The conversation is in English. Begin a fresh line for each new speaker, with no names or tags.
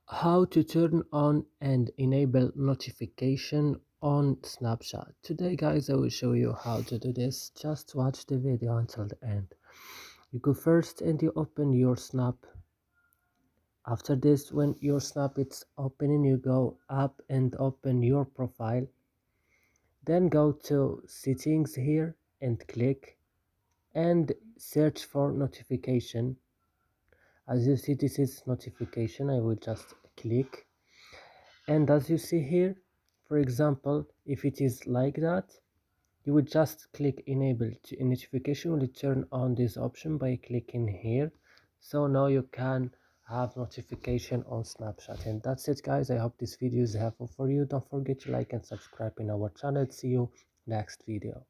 How to turn on and enable notification on Snapchat. Today guys I will show you how to do this. Just watch the video until the end. You go first and you open your Snap. After this, when your Snap is opening, you go up and open your profile, then go to settings here and click and search for notification. As you see, this is notification. I will just click, and as you see here, for example, if it is like that, you would just click enable. Notification will turn on this option by clicking here. So now you can have notification on Snapchat. And that's it guys, I hope this video is helpful for you. Don't forget to like and subscribe in our channel. See you next video.